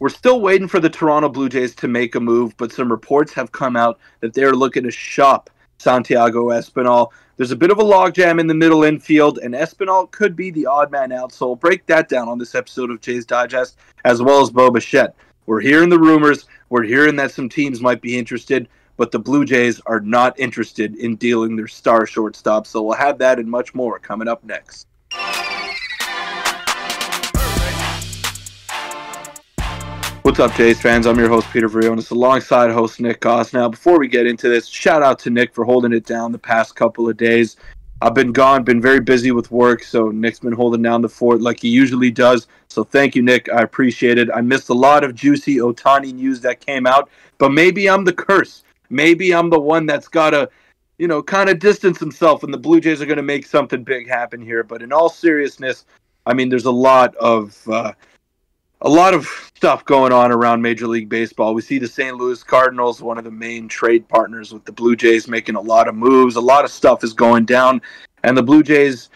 We're still waiting for the Toronto Blue Jays to make a move, but some reports have come out that they're looking to shop Santiago Espinal. There's a bit of a logjam in the middle infield, and Espinal could be the odd man out. So we'll break that down on this episode of Jays Digest, as well as Bo Bichette. We're hearing the rumors. We're hearing that some teams might be interested, but the Blue Jays are not interested in dealing their star shortstop. So we'll have that and much more coming up next. What's up, Jays fans? I'm your host, Peter Vryonis, alongside host Nick Gosse. Now, before we get into this, shout out to Nick for holding it down the past couple of days. I've been gone, been very busy with work, so Nick's been holding down the fort like he usually does. So thank you, Nick. I appreciate it. I missed a lot of juicy Ohtani news that came out, but maybe I'm the curse. Maybe I'm the one that's got to, kind of distance himself, and the Blue Jays are going to make something big happen here. But in all seriousness, I mean, there's a lot of stuff going on around Major League Baseball. We see the St. Louis Cardinals, one of the main trade partners with the Blue Jays, making a lot of moves. A lot of stuff is going down, and the Blue Jays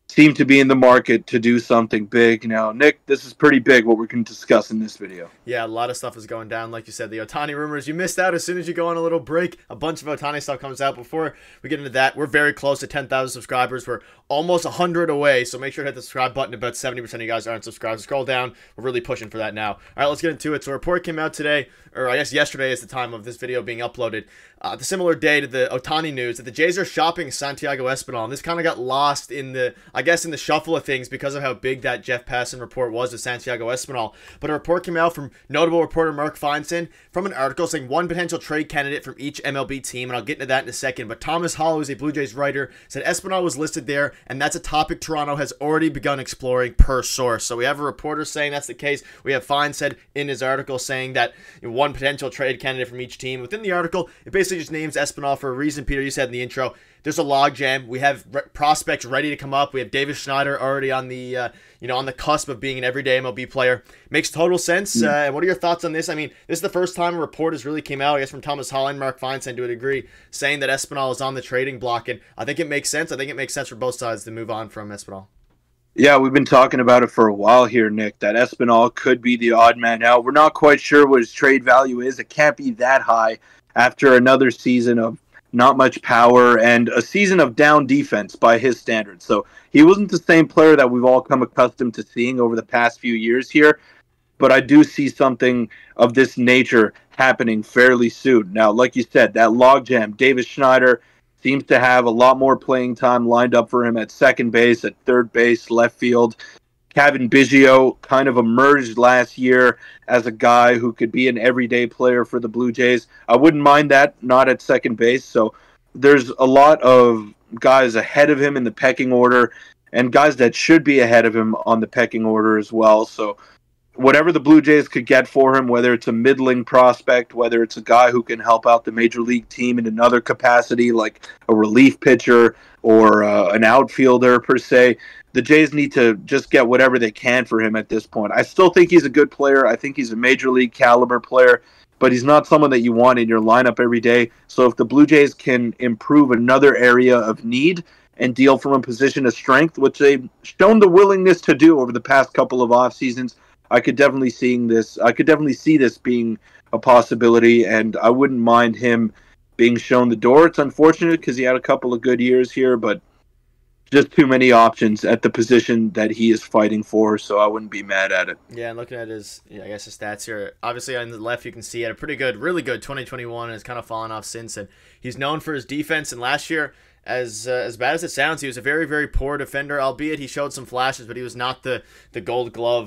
seem to be in the market to do something big. Now, Nick, this is pretty big, what we're going to discuss in this video. Yeah, a lot of stuff is going down. Like you said, the Ohtani rumors, you missed out as soon as you go on a little break. A bunch of Ohtani stuff comes out. Before we get into that, we're very close to 10,000 subscribers. We're almost 100 away, so make sure to hit the subscribe button. About 70% of you guys aren't subscribed. Scroll down. We're really pushing for that now. All right, let's get into it. So a report came out today, or I guess yesterday is the time of this video being uploaded, the similar day to the Ohtani news, that the Jays are shopping Santiago Espinal. And this kind of got lost in the shuffle of things because of how big that Jeff Passan report was of Santiago Espinal. But a report came out from notable reporter Mark Feinstein from an article saying one potential trade candidate from each MLB team, and I'll get into that in a second. But Thomas Hall, who's a Blue Jays writer, said Espinal was listed there, and that's a topic Toronto has already begun exploring per source. So we have a reporter saying that's the case. We have Feinstein in his article saying that one potential trade candidate from each team. Within the article, it basically just names Espinal for a reason. Peter, you said in the intro, there's a logjam. We have prospects ready to come up. We have Davis Schneider already on the on the cusp of being an everyday MLB player. Makes total sense. What are your thoughts on this? I mean, this is the first time a report has really came out, I guess, from Thomas Hall and Mark Feinstein to a degree, saying that Espinal is on the trading block, and I think it makes sense. I think it makes sense for both sides to move on from Espinal. Yeah, we've been talking about it for a while here, Nick, that Espinal could be the odd man out. We're not quite sure what his trade value is. It can't be that high after another season of not much power and a season of down defense by his standards. So he wasn't the same player that we've all come accustomed to seeing over the past few years here, but I do see something of this nature happening fairly soon. Now, like you said, that logjam, Davis Schneider seems to have a lot more playing time lined up for him at second base, at third base, left field. Cavan Biggio kind of emerged last year as a guy who could be an everyday player for the Blue Jays. I wouldn't mind that, not at second base. So there's a lot of guys ahead of him in the pecking order and guys that should be ahead of him on the pecking order as well. So whatever the Blue Jays could get for him, whether it's a middling prospect, whether it's a guy who can help out the major league team in another capacity, like a relief pitcher or an outfielder per se, the Jays need to just get whatever they can for him at this point. I still think he's a good player. I think he's a major league caliber player, but he's not someone that you want in your lineup every day. So if the Blue Jays can improve another area of need and deal from a position of strength, which they've shown the willingness to do over the past couple of off seasons, I could definitely see this being a possibility, and I wouldn't mind him being shown the door. It's unfortunate because he had a couple of good years here, but just too many options at the position that he is fighting for, so I wouldn't be mad at it. Yeah, and looking at his stats here, obviously on the left you can see he had a pretty good, really good 2021 and has kind of fallen off since, and he's known for his defense, and last year, as bad as it sounds, he was a very, very poor defender, albeit he showed some flashes, but he was not the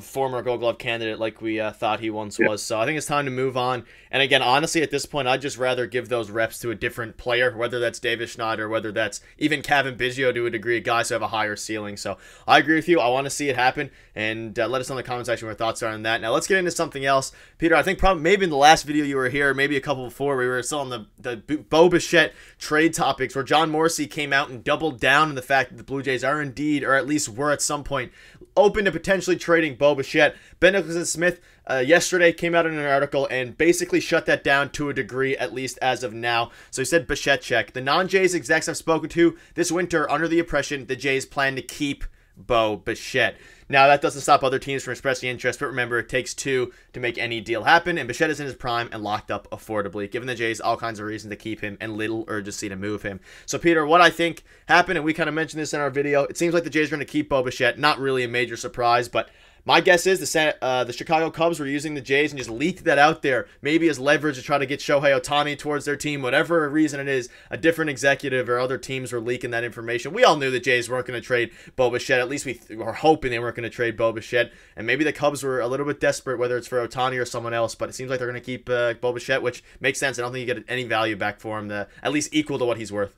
former Gold Glove candidate like we thought he once was. So I think it's time to move on. And again, honestly, at this point, I'd just rather give those reps to a different player, whether that's Davis Schneider, whether that's even Cavan Biggio to a degree, guys who have a higher ceiling. So I agree with you. I want to see it happen, and let us know in the comment section what your thoughts are on that. Now let's get into something else. Peter, I think probably maybe in the last video you were here, maybe a couple before, we were still on the Bo Bichette trade topics, where John Morrissey came out and doubled down on the fact that the Blue Jays are indeed, or at least were at some point, open to potentially trading Bo Bichette. Ben Nicholson-Smith yesterday came out in an article and basically shut that down to a degree, at least as of now. So he said Bichette check. The non-Jays execs I've spoken to this winter under the impression the Jays plan to keep Bo Bichette. Now, that doesn't stop other teams from expressing interest, but remember, it takes two to make any deal happen, and Bichette is in his prime and locked up affordably, giving the Jays all kinds of reason to keep him and little urgency to move him. So, Peter, what I think happened, and we kind of mentioned this in our video, it seems like the Jays are going to keep Bo Bichette. Not really a major surprise, but my guess is the Chicago Cubs were using the Jays and just leaked that out there, maybe as leverage to try to get Shohei Ohtani towards their team, whatever reason it is. A different executive or other teams were leaking that information. We all knew the Jays weren't going to trade Bo Bichette. At least we were hoping they weren't going to trade Bo Bichette. And maybe the Cubs were a little bit desperate, whether it's for Ohtani or someone else. But it seems like they're going to keep Bo Bichette, which makes sense. I don't think you get any value back for him, at least equal to what he's worth.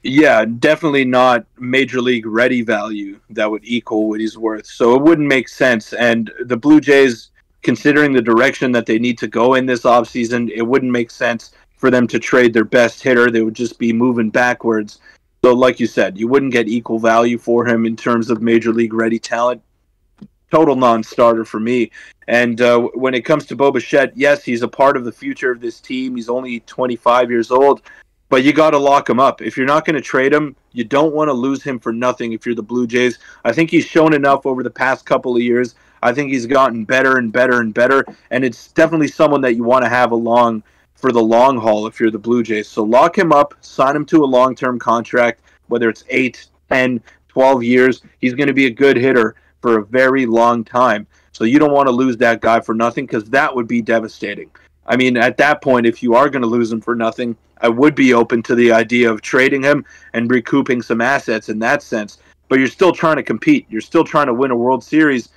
Yeah, definitely not major league ready value that would equal what he's worth. So it wouldn't make sense. And the Blue Jays, considering the direction that they need to go in this offseason, it wouldn't make sense for them to trade their best hitter. They would just be moving backwards. So like you said, you wouldn't get equal value for him in terms of major league ready talent. Total non-starter for me. And when it comes to Bo Bichette, yes, he's a part of the future of this team. He's only 25 years old. But you got to lock him up. If you're not going to trade him, you don't want to lose him for nothing if you're the Blue Jays. I think he's shown enough over the past couple of years. I think he's gotten better and better and better. And it's definitely someone that you want to have along for the long haul if you're the Blue Jays. So lock him up, sign him to a long-term contract, whether it's 8, 10, 12 years. He's going to be a good hitter for a very long time. So you don't want to lose that guy for nothing because that would be devastating. I mean, at that point, if you are going to lose him for nothing, I would be open to the idea of trading him and recouping some assets in that sense. But you're still trying to compete. You're still trying to win a World Series,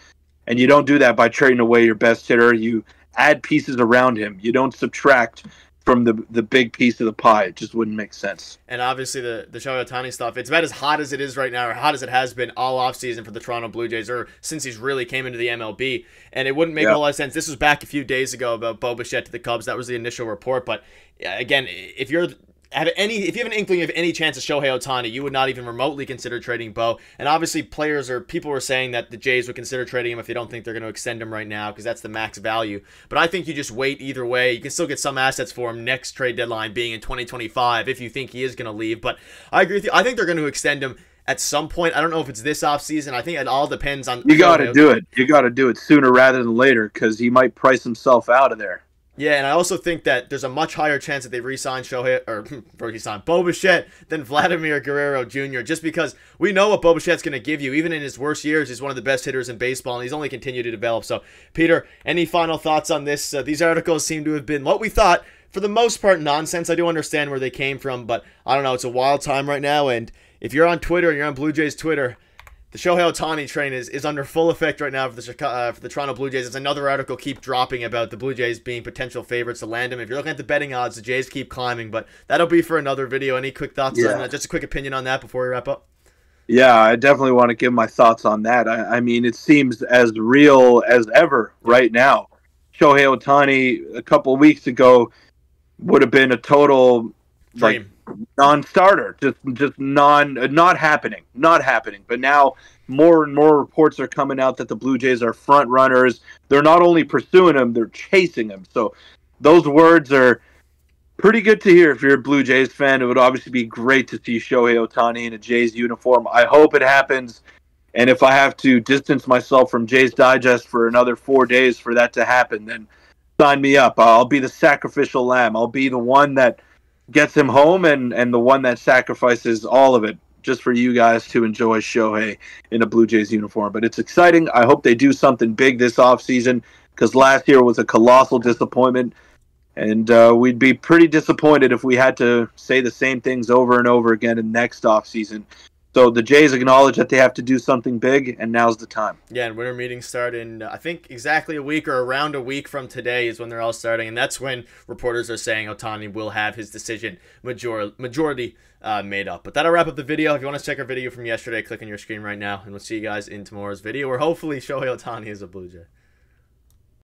and you don't do that by trading away your best hitter. You add pieces around him. You don't subtract from the big piece of the pie. It just wouldn't make sense. And obviously the Shohei Ohtani stuff, it's about as hot as it is right now, or hot as it has been all offseason for the Toronto Blue Jays, or since he's really came into the MLB. And it wouldn't make a whole lot of sense. This was back a few days ago about Bo Bichette to the Cubs. That was the initial report. But again, if you have an inkling of any chance of Shohei Ohtani, you would not even remotely consider trading Bo. And obviously players or people were saying that the Jays would consider trading him if they don't think they're going to extend him right now because that's the max value. But I think you just wait either way. You can still get some assets for him next trade deadline being in 2025 if you think he is going to leave. But I agree with you. I think they're going to extend him at some point. I don't know if it's this offseason. I think it all depends on... You got to do it. You got to do it sooner rather than later because he might price himself out of there. Yeah, and I also think that there's a much higher chance that they re-sign Bo Bichette than Vladimir Guerrero Jr. just because we know what Bo Bichette's going to give you. Even in his worst years, he's one of the best hitters in baseball, and he's only continued to develop. So, Peter, any final thoughts on this? These articles seem to have been what we thought, for the most part, nonsense. I do understand where they came from, but I don't know. It's a wild time right now, and if you're on Twitter and you're on Blue Jays Twitter, the Shohei Ohtani train is under full effect right now for the Toronto Blue Jays. It's another article keep dropping about the Blue Jays being potential favorites to land him. If you're looking at the betting odds, the Jays keep climbing, but that'll be for another video. Any quick thoughts on that? Just a quick opinion on that before we wrap up? Yeah, I definitely want to give my thoughts on that. I mean, it seems as real as ever right now. Shohei Ohtani a couple of weeks ago would have been a total dream. Non-starter, just not happening. But now more and more reports are coming out that the Blue Jays are front runners. They're not only pursuing him, they're chasing him. So those words are pretty good to hear if you're a Blue Jays fan. It would obviously be great to see Shohei Ohtani in a Jays uniform. I hope it happens. And if I have to distance myself from Jays Digest for another 4 days for that to happen, then sign me up. I'll be the sacrificial lamb. I'll be the one that gets him home and the one that sacrifices all of it just for you guys to enjoy Shohei in a Blue Jays uniform. But it's exciting. I hope they do something big this offseason because last year was a colossal disappointment. And we'd be pretty disappointed if we had to say the same things over and over again in next offseason. So the Jays acknowledge that they have to do something big, and now's the time. Yeah, and winter meetings start in, I think, exactly a week or around a week from today is when they're all starting, and that's when reporters are saying Ohtani will have his decision majority made up. But that'll wrap up the video. If you want to check our video from yesterday, click on your screen right now, and we'll see you guys in tomorrow's video, where hopefully Shohei Ohtani is a Blue Jay.